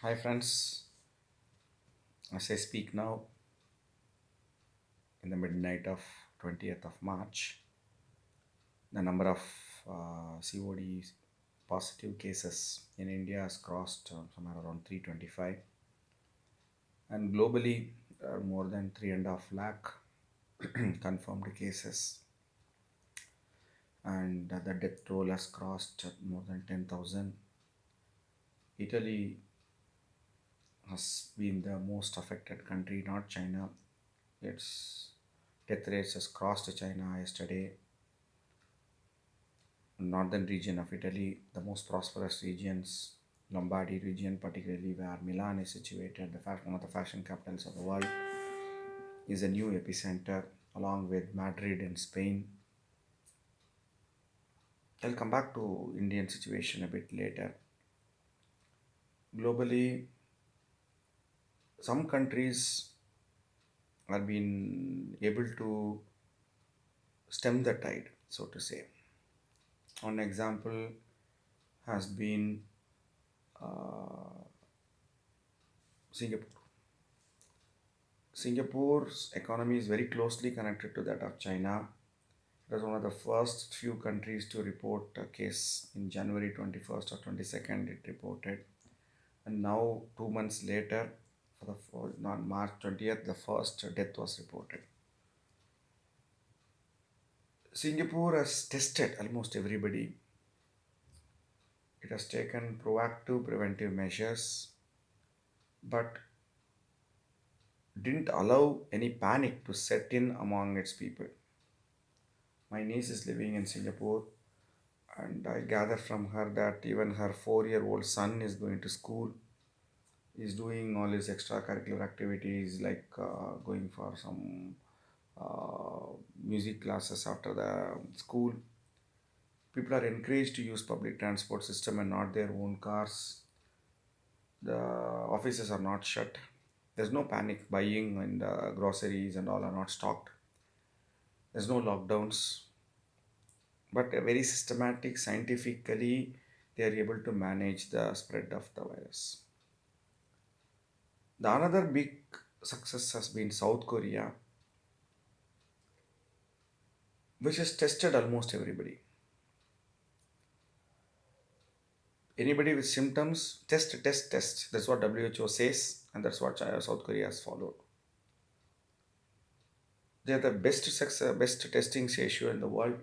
Hi friends, as I speak now in the midnight of 20th of March, the number of COD positive cases in India has crossed somewhere around 325, and globally more than 3.5 lakh confirmed cases, and the death toll has crossed more than 10,000. Italy has been the most affected country, not China. Its death rates has crossed China yesterday. Northern region of Italy, the most prosperous regions, Lombardy region, particularly where Milan is situated, one of the fashion capitals of the world, is a new epicenter along with Madrid in Spain. I'll come back to Indian situation a bit later. Globally, some countries are been able to stem the tide, so to say. One example has been uh, Singapore. Singapore's economy is very closely connected to that of China. It was one of the first few countries to report a case in January 21st or 22nd, it reported. And now, 2 months later, on March 20th, the first death was reported. Singapore has tested almost everybody. It has taken proactive preventive measures, but didn't allow any panic to set in among its people. My niece is living in Singapore, and I gather from her that even her 4-year-old son is going to school. He's doing all his extracurricular activities like going for some music classes after the school. People are encouraged to use public transport system and not their own cars. The offices are not shut. There's no panic buying, and groceries and all are not stocked. There's no lockdowns, but very systematic, scientifically, they are able to manage the spread of the virus. The another big success has been South Korea, which has tested almost everybody. Anybody with symptoms, test, test, test. That's what WHO says, and that's what South Korea has followed. They are the best testing ratio in the world.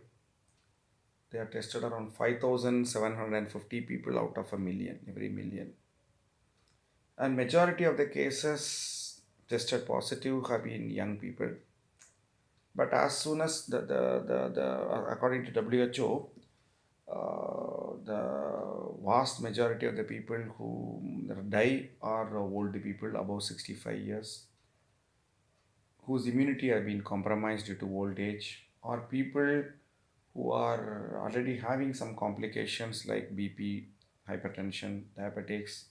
They have tested around 5,750 people out of a million, every million. And majority of the cases tested positive have been young people. But as soon as according to WHO, the vast majority of the people who die are old people above 65 years, whose immunity have been compromised due to old age, or people who are already having some complications like BP, hypertension, diabetics,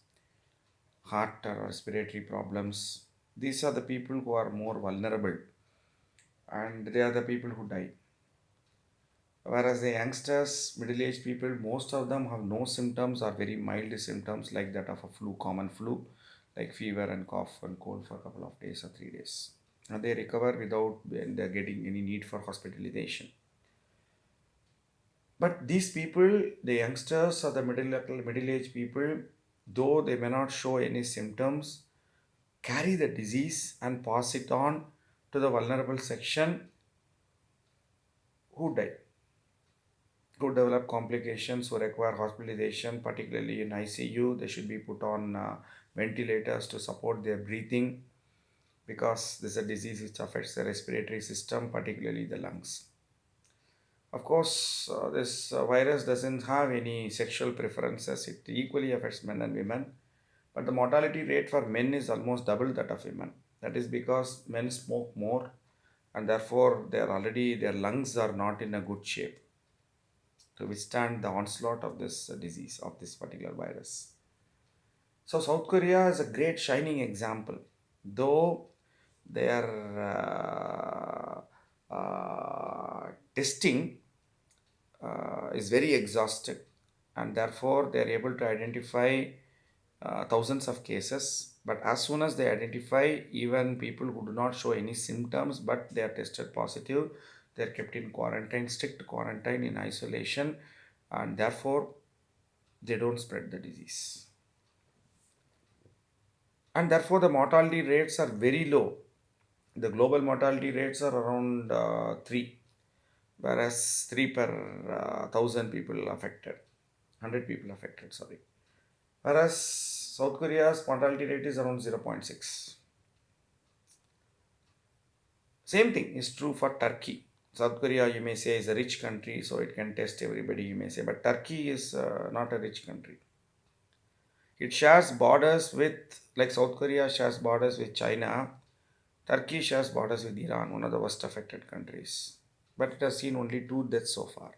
heart or respiratory problems. These are the people who are more vulnerable, and they are the people who die. Whereas the youngsters, middle aged people, most of them have no symptoms or very mild symptoms like that of a flu, common flu, like fever and cough and cold for a couple of days or 3 days. And they recover without they're getting any need for hospitalization. But these people, the youngsters or the middle aged people, though they may not show any symptoms, carry the disease and pass it on to the vulnerable section who die, who develop complications, who require hospitalization, particularly in ICU. They should be put on ventilators to support their breathing because this is a disease which affects the respiratory system, particularly the lungs. Of course, this virus doesn't have any sexual preferences. It equally affects men and women, but the mortality rate for men is almost double that of women. That is because men smoke more, and therefore their lungs are not in a good shape to withstand the onslaught of this disease, of this particular virus. So South Korea is a great shining example, though their testing is very exhausted, and therefore they are able to identify thousands of cases. But as soon as they identify even people who do not show any symptoms but they are tested positive, they are kept in quarantine, strict quarantine in isolation, and therefore they don't spread the disease. And therefore the mortality rates are very low. The global mortality rates are around 3, whereas 3 per 1000 people affected, 100 people affected, sorry. Whereas South Korea's mortality rate is around 0.6. Same thing is true for Turkey. South Korea, you may say, is a rich country, so it can test everybody, you may say. But Turkey is not a rich country. It shares borders with, like South Korea shares borders with China, Turkey shares borders with Iran, one of the worst affected countries. But it has seen only 2 deaths so far.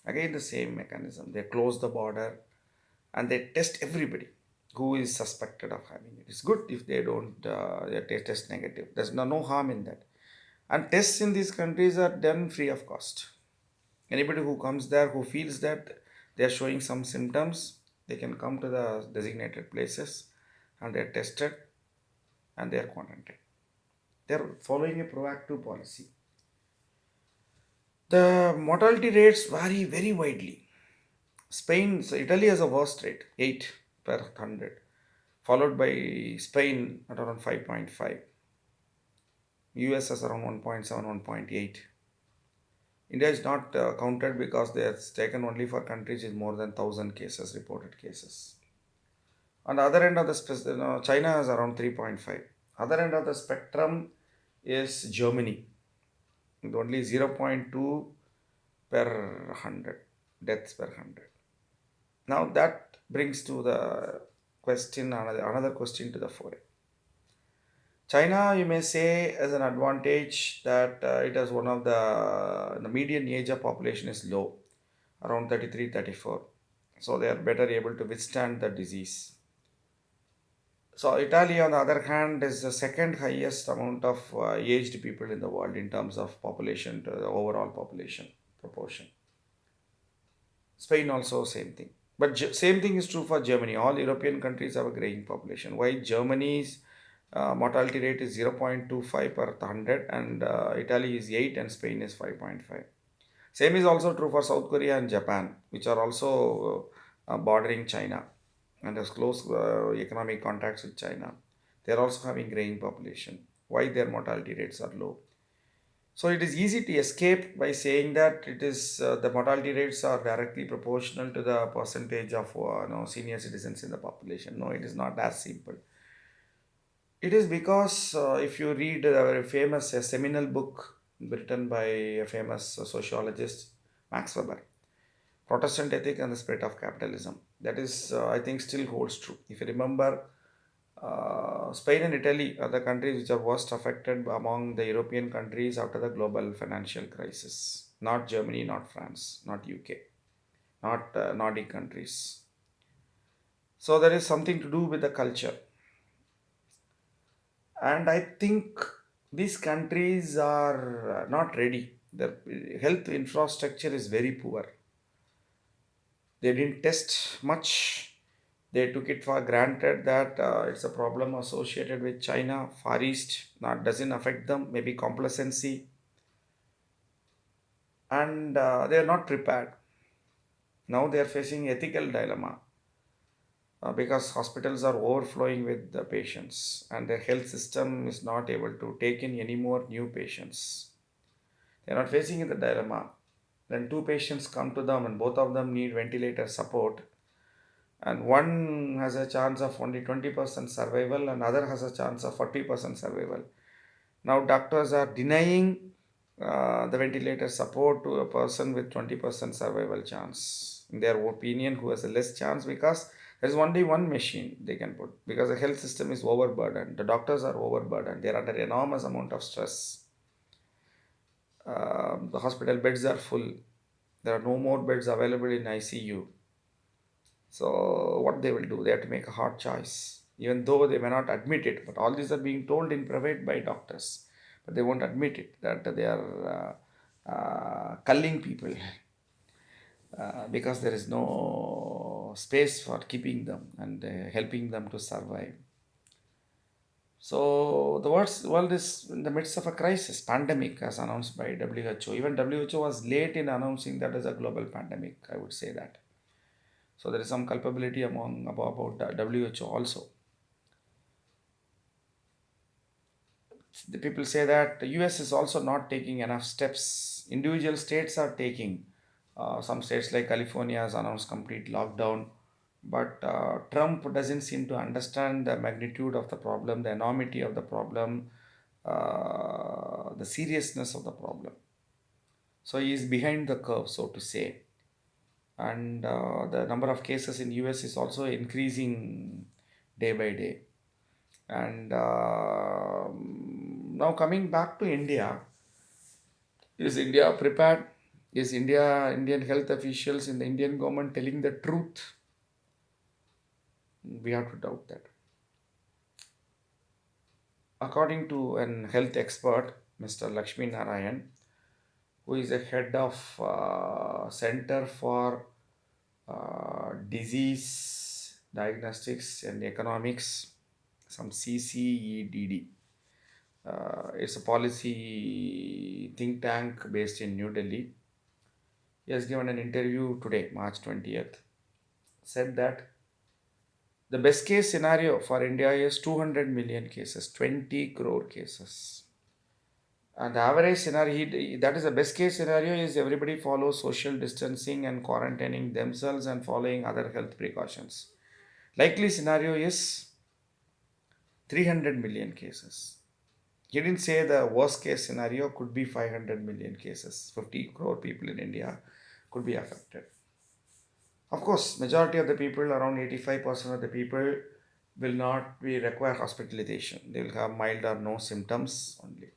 Again, the same mechanism. They close the border and they test everybody who is suspected of having it. It's good if they don't they test negative. There's no harm in that. And tests in these countries are done free of cost. Anybody who comes there who feels that they are showing some symptoms, they can come to the designated places and they are tested and they are quarantined. They are following a proactive policy. The mortality rates vary very widely. Spain, so Italy has a worst rate, 8 per 100, followed by Spain at around 5.5. US has around 1.7, 1.8. India is not counted because they have taken only for countries with more than 1,000 cases, reported cases. On the other end of the China has around 3.5. Other end of the spectrum is Germany with only 0.2 per 100 deaths per 100. Now that brings to the question, another question to the fore. China, you may say, as an advantage that it has one of the median age of population is low, around 33, 34. So they are better able to withstand the disease. So Italy, on the other hand, is the second highest amount of aged people in the world in terms of population to the overall population proportion. Spain also same thing. But same thing is true for Germany. All European countries have a graying population. Why Germany's mortality rate is 0.25 per 100 and Italy is 8 and Spain is 5.5. Same is also true for South Korea and Japan, which are also bordering China and has close economic contacts with China. They are also having graying population. Why their mortality rates are low? So it is easy to escape by saying that it is the mortality rates are directly proportional to the percentage of senior citizens in the population. No, it is not as simple. It is because if you read a very famous seminal book written by a famous sociologist, Max Weber, Protestant Ethic and the Spirit of Capitalism, that is, I think, still holds true. If you remember, Spain and Italy are the countries which are worst affected among the European countries after the global financial crisis. Not Germany, not France, not UK, not Nordic countries. So there is something to do with the culture. And I think these countries are not ready. The health infrastructure is very poor. They didn't test much. They took it for granted that it's a problem associated with China, Far East, not doesn't affect them, maybe complacency, and they are not prepared. Now they are facing ethical dilemma because hospitals are overflowing with the patients and their health system is not able to take in any more new patients. They are not facing the dilemma. Then two patients come to them and both of them need ventilator support and one has a chance of only 20% survival and other has a chance of 40% survival. Now doctors are denying the ventilator support to a person with 20% survival chance in their opinion who has a less chance because there is only one machine they can put because the health system is overburdened, the doctors are overburdened, they are under enormous amount of stress. The hospital beds are full, there are no more beds available in ICU. So what they will do? They have to make a hard choice, even though they may not admit it. But all these are being told in private by doctors, but they won't admit it that they are culling people because there is no space for keeping them and helping them to survive. So the world is in the midst of a crisis, pandemic, as announced by WHO. Even WHO was late in announcing that as a global pandemic. I would say that. So there is some culpability about the WHO also. The people say that the US is also not taking enough steps. Individual states are taking. Some states like California has announced complete lockdown, but Trump doesn't seem to understand the magnitude of the problem, the enormity of the problem, the seriousness of the problem. So he is behind the curve, so to say. And the number of cases in US is also increasing day by day. And now coming back to India, is India prepared? Is Indian health officials in the Indian government telling the truth? We have to doubt that. According to an health expert, Mr. Lakshmi Narayan, who is a head of Center for Disease Diagnostics and Economics, some CCEDD. It's a policy think tank based in New Delhi. He has given an interview today, March 20th, said that the best case scenario for India is 200 million cases, 20 crore cases. And the average scenario, that is the best case scenario, is everybody follows social distancing and quarantining themselves and following other health precautions. Likely scenario is 300 million cases. He didn't say the worst case scenario could be 500 million cases. 50 crore people in India could be affected. Of course, majority of the people, around 85% of the people, will not be require hospitalization. They will have mild or no symptoms only.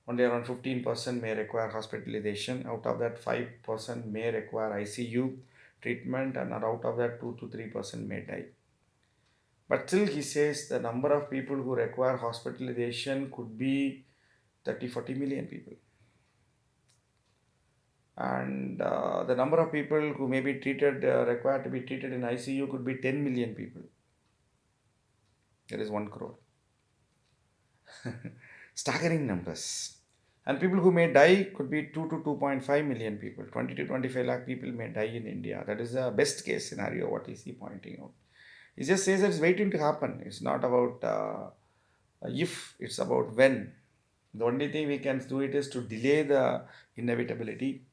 Only around 15% may require hospitalization. Out of that, 5% may require ICU treatment, and out of that, 2 to 3% may die. But still, he says the number of people who require hospitalization could be 30-40 million people. And the number of people who may be treated, required to be treated in ICU could be 10 million people. That is 1 crore. Staggering numbers. And people who may die could be 2 to 2.5 million people. 20 to 25 lakh people may die in India. That is the best case scenario, what is he pointing out. He just says it's waiting to happen. It's not about if, it's about when. The only thing we can do it is to delay the inevitability,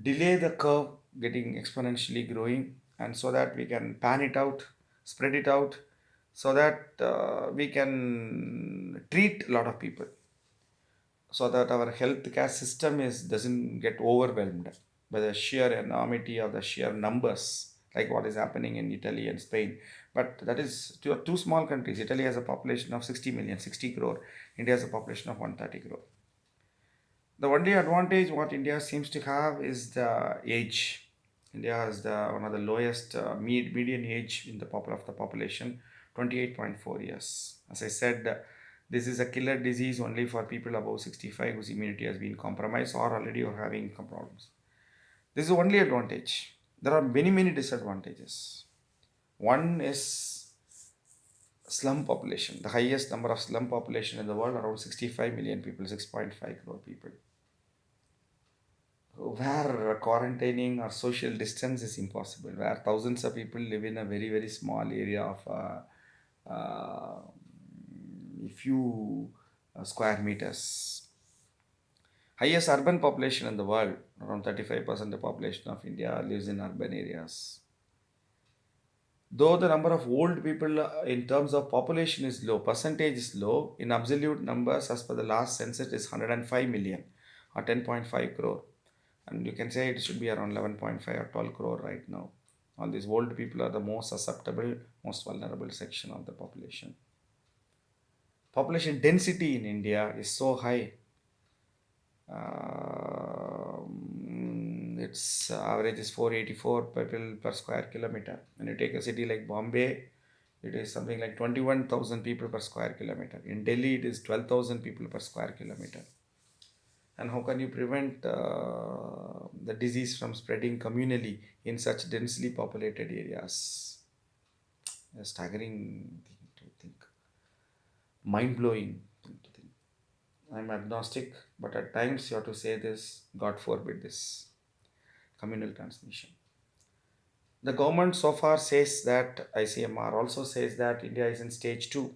delay the curve getting exponentially growing, and so that we can pan it out, spread it out, so that we can treat a lot of people, so that our healthcare system doesn't get overwhelmed by the sheer enormity of the sheer numbers, like what is happening in Italy and Spain. But that is two small countries. Italy has a population of 60 million, 60 crore. India has a population of 130 crore. The only advantage what India seems to have is the age. India has one of the lowest median age in the of the population, 28.4 years. As I said, this is a killer disease only for people above 65 whose immunity has been compromised or already are having problems. This is the only advantage. There are many, many disadvantages. One is slum population. The highest number of slum population in the world, around 65 million people, 6.5 crore people, where quarantining or social distance is impossible, where thousands of people live in a very, very small area of a few square meters. Highest urban population in the world, around 35% of the population of India lives in urban areas. Though the number of old people in terms of population is low, percentage is low, in absolute numbers, as per the last census, is 105 million or 10.5 crore. And you can say it should be around 11.5 or 12 crore right now. All these old people are the most susceptible, most vulnerable section of the population. Population density in India is so high. Its average is 484 people per square kilometer. When you take a city like Bombay, it is something like 21,000 people per square kilometer. In Delhi, it is 12,000 people per square kilometer. And how can you prevent the disease from spreading communally in such densely populated areas? A staggering thing to think, mind blowing thing to think. I'm agnostic, but at times you have to say this, God forbid this communal transmission. The government so far says that, ICMR also says that India is in stage 2.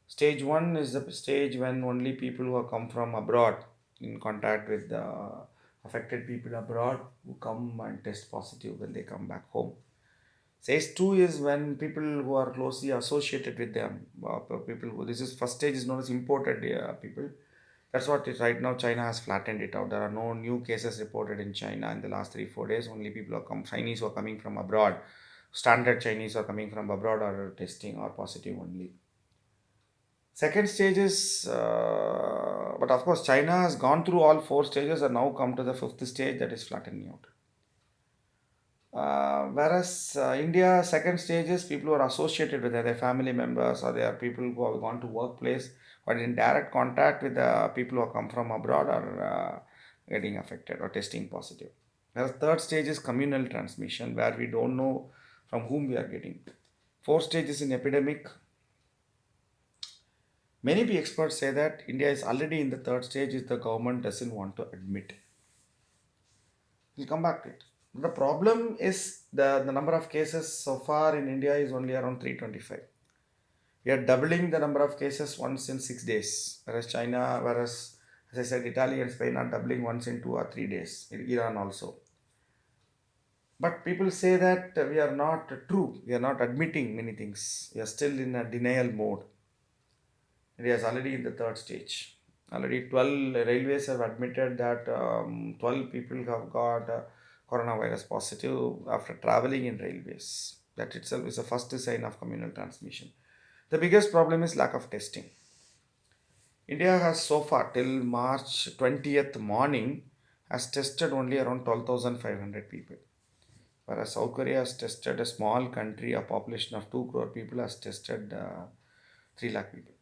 Stage 1 is the stage when only people who have come from abroad in contact with the affected people abroad who come and test positive when they come back home. Stage 2 is when people who are closely associated with them, people who, this is first stage is known as imported people. That's what it, right now China has flattened it out. There are no new cases reported in China in the last 3 4 days. Only people who are Chinese who are coming from abroad, standard Chinese who are coming from abroad are testing or positive only. Second stage is, but of course, China has gone through all 4 stages and now come to the fifth stage, that is flattening out. Whereas India, second stage is people who are associated with their family members or they are people who have gone to workplace but in direct contact with the people who have come from abroad are getting affected or testing positive. Whereas third stage is communal transmission where we don't know from whom we are getting. Fourth stage is in epidemic. Many experts say that India is already in the third stage if the government doesn't want to admit. We'll come back to it. The problem is the number of cases so far in India is only around 325. We are doubling the number of cases once in 6 days, whereas as I said, Italy and Spain are doubling once in 2 or 3 days. Iran also. But people say that we are not true. We are not admitting many things. We are still in a denial mode. India is already in the third stage. Already 12 railways have admitted that 12 people have got coronavirus positive after traveling in railways. That itself is a first sign of communal transmission. The biggest problem is lack of testing. India has so far till March 20th morning has tested only around 12,500 people. Whereas South Korea has tested, a small country, a population of 2 crore people has tested 3 lakh people.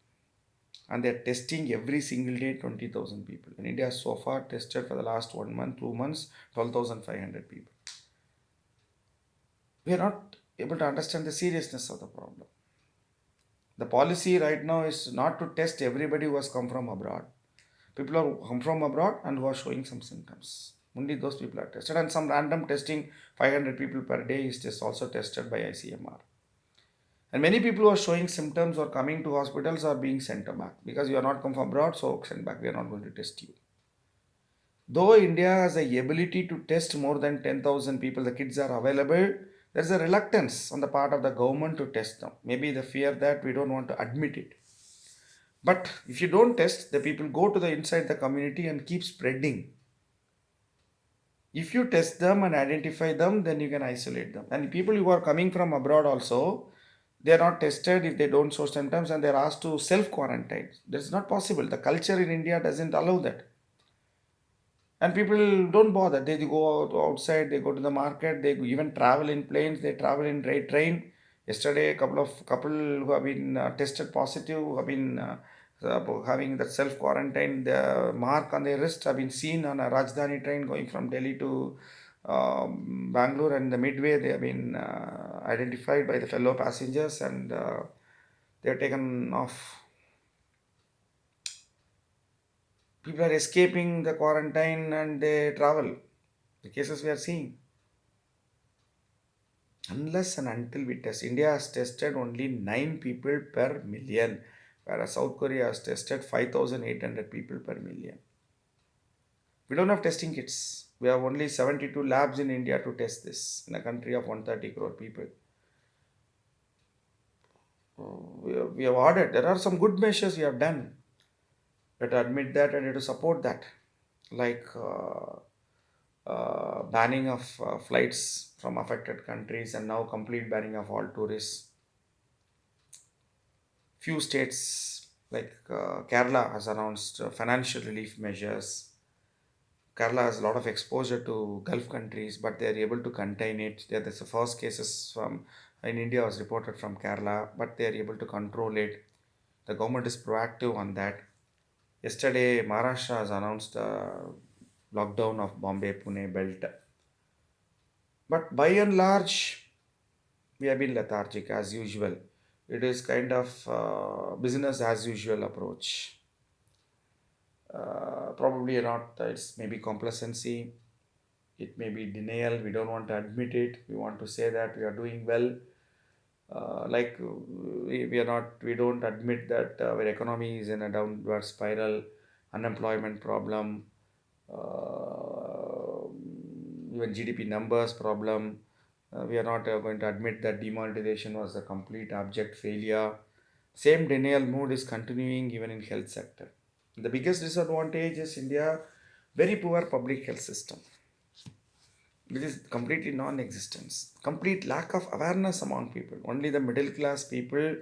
And they're testing every single day 20,000 people. In India, so far tested for the last 1 month, 2 months, 12,500 people. We are not able to understand the seriousness of the problem. The policy right now is not to test everybody who has come from abroad. People who come from abroad and who are showing some symptoms. Only those people are tested. And some random testing, 500 people per day is just also tested by ICMR. And many people who are showing symptoms or coming to hospitals are being sent back because you are not come from abroad, so send back. We are not going to test you. Though India has the ability to test more than 10,000 people, the kids are available. There is a reluctance on the part of the government to test them. Maybe the fear that we don't want to admit it. But if you don't test, the people go to the inside the community and keep spreading. If you test them and identify them, then you can isolate them. And people who are coming from abroad also, they are not tested if they don't show symptoms and they are asked to self quarantine. That's not possible. The culture in India doesn't allow that. And people don't bother. They go outside, they go to the market, they even travel in planes, they travel in train. Yesterday, a couple who have been tested positive, who have been having that self quarantine, the mark on their wrist have been seen on a Rajdhani train going from Delhi to Bangalore, and the midway they have been identified by the fellow passengers and they are taken off. People are escaping the quarantine and they travel. The cases we are seeing. Unless and until we test, India has tested only 9 people per million, whereas South Korea has tested 5,800 people per million. We don't have testing kits. We have only 72 labs in India to test this in a country of 130 crore people. We have ordered. There are some good measures we have done. We have to admit that and we have to support that. Like banning of flights from affected countries and now complete banning of all tourists. Few states like Kerala has announced financial relief measures. Kerala has a lot of exposure to Gulf countries, but they are able to contain it. There's the first cases from in India was reported from Kerala, but they are able to control it. The government is proactive on that. Yesterday, Maharashtra has announced a lockdown of Bombay Pune belt. But by and large, we have been lethargic as usual. It is kind of business as usual approach. Probably not, it's maybe complacency, it may be denial. We don't want to admit it. We want to say that we are doing well. We are not, we don't admit that our economy is in a downward spiral, unemployment problem, uh, even GDP numbers problem. We are not going to admit that demonetization was a complete abject failure. Same denial mood is continuing even in health sector. The biggest disadvantage is India very poor public health system. It is completely non-existence. Complete lack of awareness among people. Only the middle class people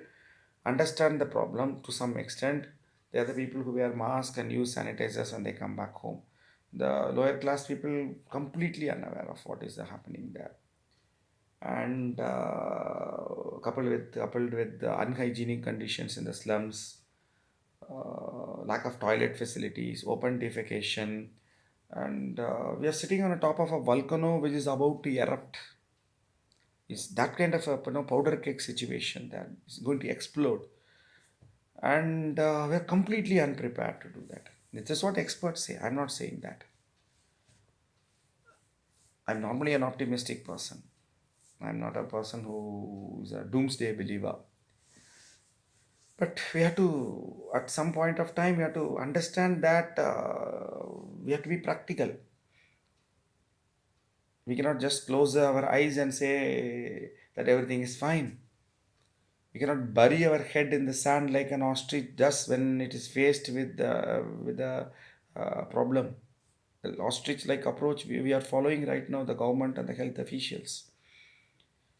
understand the problem to some extent. They are the people who wear masks and use sanitizers when they come back home. The lower class people completely unaware of what is happening there, and coupled with the unhygienic conditions in the slums, lack of toilet facilities, open defecation, and we are sitting on the top of a volcano which is about to erupt. It's that kind of a powder cake situation that is going to explode, and we are completely unprepared to do that. This is what experts say. I'm not saying that. I'm normally an optimistic person. I'm not a person who is a doomsday believer. But we have to, at some point of time, we have to understand that we have to be practical. We cannot just close our eyes and say that everything is fine. We cannot bury our head in the sand like an ostrich does when it is faced with the problem. The ostrich-like approach we are following right now, the government and the health officials.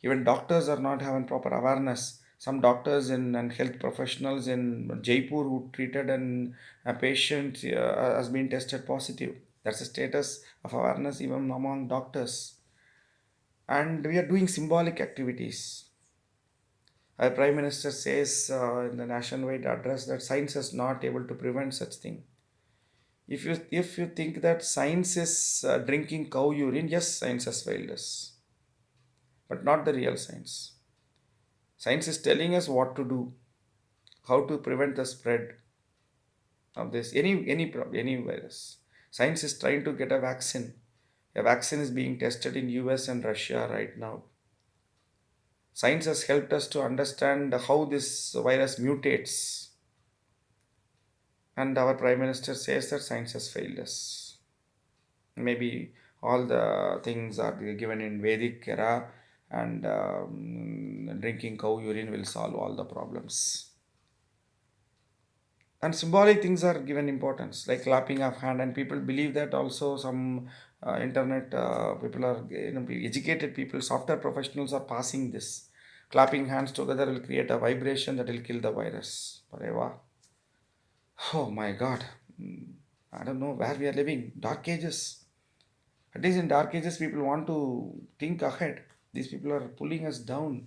Even doctors are not having proper awareness. Some doctors and health professionals in Jaipur who treated a patient has been tested positive. That's the status of awareness even among doctors. And we are doing symbolic activities. Our Prime Minister says in the nationwide address that science is not able to prevent such thing. If you think that science is drinking cow urine, yes, science has failed us, but not the real science. Science is telling us what to do, how to prevent the spread of this any virus. Science is trying to get a vaccine. A vaccine is being tested in US and Russia right now. Science has helped us to understand how this virus mutates, and our Prime Minister says that science has failed us. Maybe all the things are given in Vedic era, and drinking cow urine will solve all the problems. And symbolic things are given importance, like clapping of hand, and people believe that also. Some internet people are, educated people, software professionals are passing this. Clapping hands together will create a vibration that will kill the virus. Pareva. Oh my God. I don't know where we are living. Dark ages. At least in dark ages, people want to think ahead. These people are pulling us down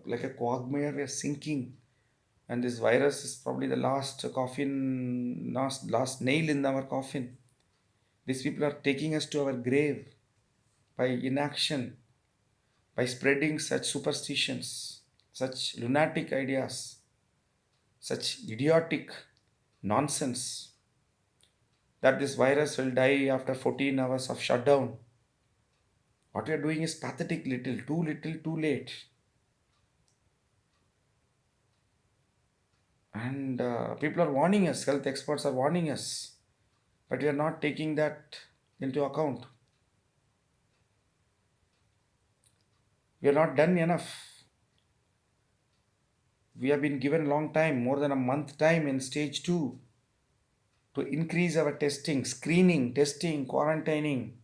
like a quagmire. We are sinking, and this virus is probably the last coffin, last nail in our coffin. These people are taking us to our grave by inaction, by spreading such superstitions, such lunatic ideas, such idiotic nonsense, that this virus will die after 14 hours of shutdown. What we are doing is pathetic, little, too late. And people are warning us, health experts are warning us, but we are not taking that into account. We are not done enough. We have been given long time, more than a month time in stage 2, to increase our testing, screening, testing, quarantining.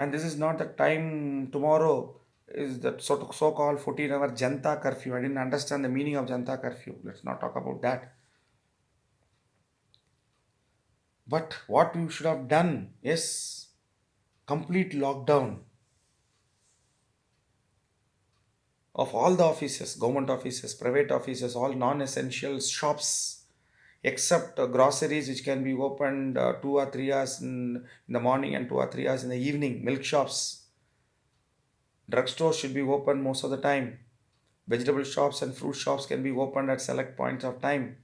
And this is not the time. Tomorrow is that so-called 14-hour Janta curfew. I didn't understand the meaning of Janta curfew. Let's not talk about that. But what we should have done is complete lockdown of all the offices, government offices, private offices, all non-essential shops, except groceries which can be opened 2 or 3 hours in the morning and 2 or 3 hours in the evening. Milk shops, drugstores should be open most of the time. Vegetable shops and fruit shops can be opened at select points of time.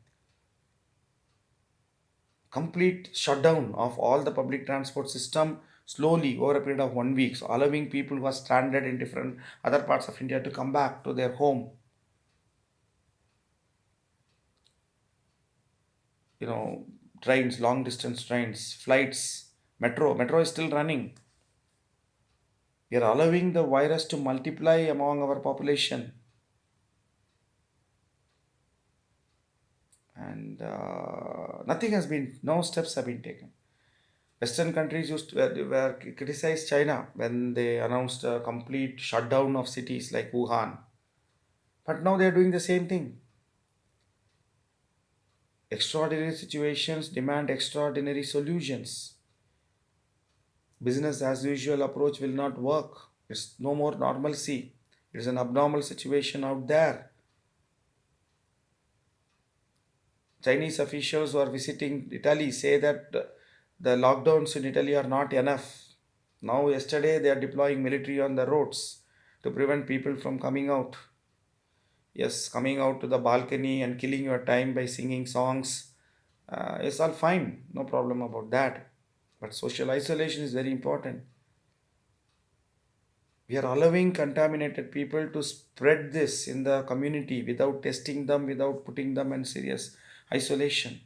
Complete shutdown of all the public transport system slowly over a period of 1 week, so allowing people who are stranded in different other parts of India to come back to their home. You know, trains, long distance trains, flights, metro is still running. We are allowing the virus to multiply among our population, and nothing has been, no steps have been taken. Western countries were criticized China when they announced a complete shutdown of cities like Wuhan. But now they are doing the same thing. Extraordinary situations demand extraordinary solutions. Business as usual approach will not work. It's no more normalcy. It is an abnormal situation out there. Chinese officials who are visiting Italy say that the lockdowns in Italy are not enough. Now, yesterday, they are deploying military on the roads to prevent people from coming out. Yes, coming out to the balcony and killing your time by singing songs is all fine. No problem about that. But social isolation is very important. We are allowing contaminated people to spread this in the community without testing them, without putting them in serious isolation.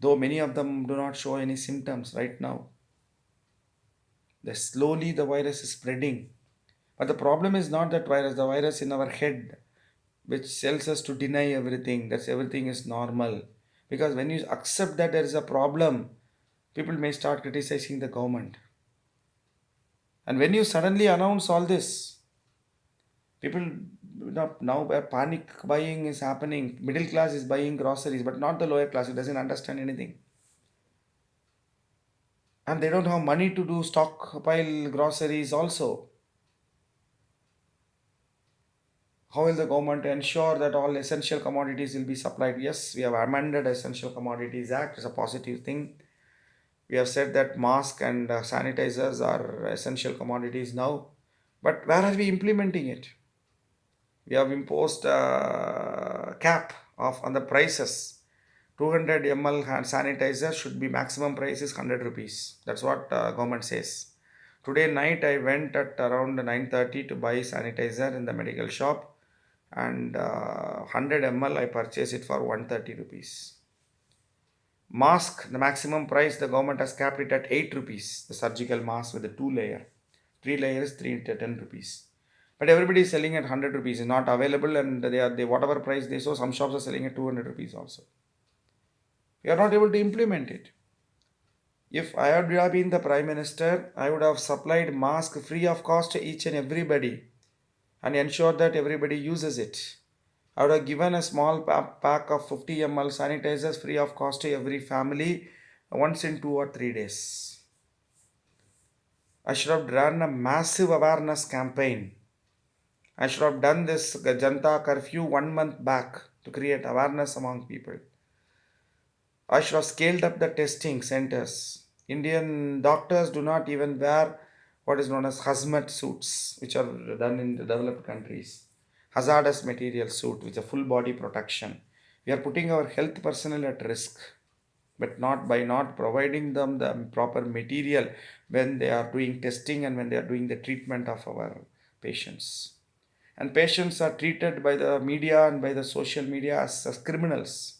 Though many of them do not show any symptoms right now. Slowly the virus is spreading. But the problem is not that virus, the virus in our head, which tells us to deny everything, that everything is normal. Because when you accept that there is a problem, people may start criticizing the government. And when you suddenly announce all this, people now where panic buying is happening. Middle class is buying groceries, but not the lower class. It doesn't understand anything. And they don't have money to do stockpile groceries also. How will the government ensure that all essential commodities will be supplied? Yes, we have amended Essential Commodities Act. It's a positive thing. We have said that mask and sanitizers are essential commodities now. But where are we implementing it? We have imposed a cap of on the prices. 200 ml hand sanitizer should be maximum price is 100 rupees. That's what government says. Today night I went at around 9:30 to buy sanitizer in the medical shop, and 100 ml I purchased it for 130 rupees. Mask, the maximum price the government has capped it at 8 rupees. The surgical mask with the two layer. Three layers, 10 rupees. But everybody is selling at 100 rupees. It's not available, and they whatever price they saw, some shops are selling at 200 rupees also. We are not able to implement it. If I had been the Prime Minister, I would have supplied mask free of cost to each and everybody and ensured that everybody uses it. I would have given a small pack of 50 ml sanitizers free of cost to every family once in 2 or 3 days. I should have run a massive awareness campaign. I should have done this Janta curfew 1 month back to create awareness among people. I should have scaled up the testing centers. Indian doctors do not even wear what is known as hazmat suits, which are done in the developed countries. Hazardous material suit, which is a full body protection. We are putting our health personnel at risk, but not by not providing them the proper material when they are doing testing and when they are doing the treatment of our patients. And patients are treated by the media and by the social media as criminals.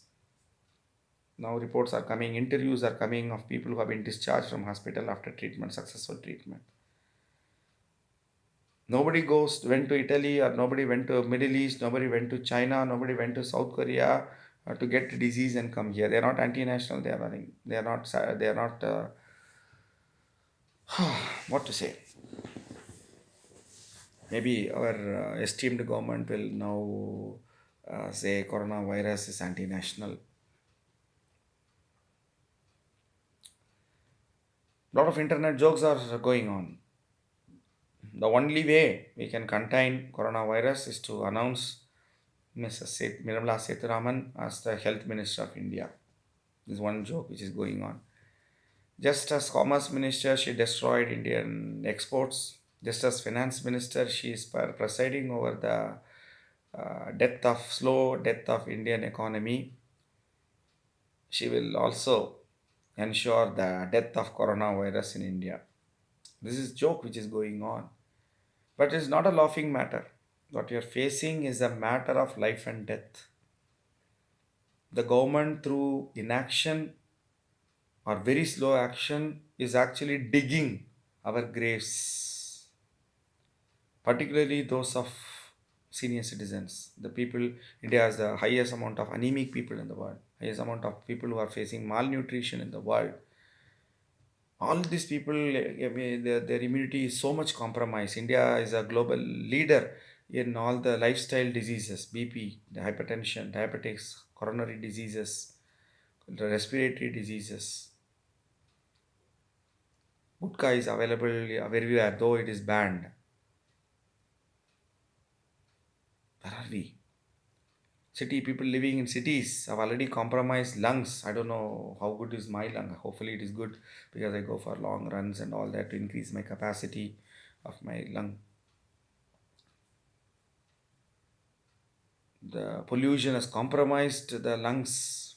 Now reports are coming, interviews are coming of people who have been discharged from hospital after treatment, successful treatment. Nobody went to Italy, or nobody went to Middle East, nobody went to China, nobody went to South Korea to get disease and come here. They are not anti-national. They are nothing. They are not. They are not. What to say? Maybe our esteemed government will now say coronavirus is anti-national. Lot of internet jokes are going on. The only way we can contain coronavirus is to announce Mrs. Nirmala Sitharaman as the Health Minister of India. This is one joke which is going on. Just as Commerce Minister, she destroyed Indian exports. Just as Finance Minister, she is presiding over the slow death of Indian economy. She will also ensure the death of coronavirus in India. This is joke which is going on, but it's not a laughing matter. What you're facing is a matter of life and death. The government, through inaction or very slow action, is actually digging our graves, particularly those of senior citizens. The people, India has the highest amount of anemic people in the world, highest amount of people who are facing malnutrition in the world. All these people, I mean, their immunity is so much compromised. India is a global leader in all the lifestyle diseases, BP, the hypertension, diabetics, coronary diseases, the respiratory diseases. Gutka is available everywhere, though it is banned. Where are we? City people living in cities have already compromised lungs. I don't know how good is my lung. Hopefully, it is good because I go for long runs and all that to increase my capacity of my lung. The pollution has compromised the lungs,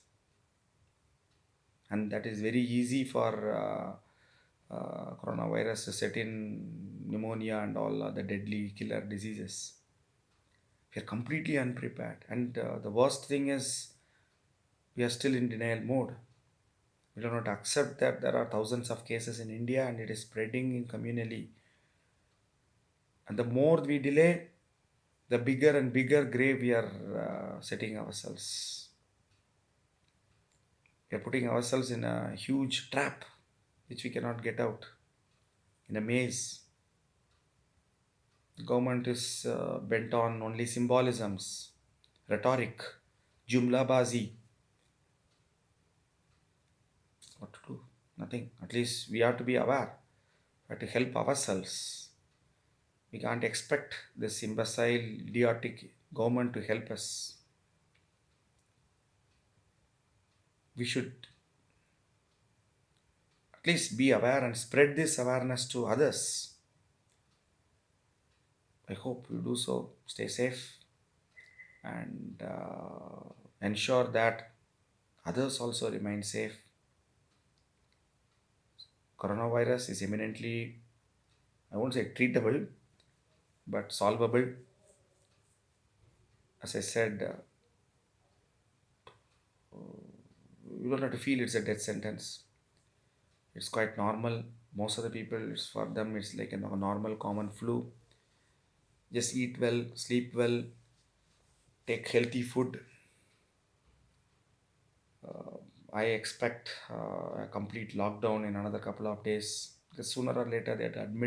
and that is very easy for coronavirus to set in pneumonia and all the deadly killer diseases. We are completely unprepared, and the worst thing is we are still in denial mode. We do not accept that there are thousands of cases in India and it is spreading in communally. And the more we delay, the bigger and bigger grave we are setting ourselves. We are putting ourselves in a huge trap which we cannot get out, in a maze. The government is bent on only symbolisms, rhetoric, jumla bazi. What to do? Nothing. At least we have to be aware. We have to help ourselves. We can't expect this imbecile, idiotic government to help us. We should at least be aware and spread this awareness to others. I hope you do so. Stay safe and ensure that others also remain safe. Coronavirus is eminently, I won't say treatable, but solvable. As I said, you don't have to feel it's a death sentence. It's quite normal. Most of the people, it's for them, it's like a normal common flu. Just eat well, sleep well, take healthy food. I expect a complete lockdown in another couple of days. Because sooner or later they had to admit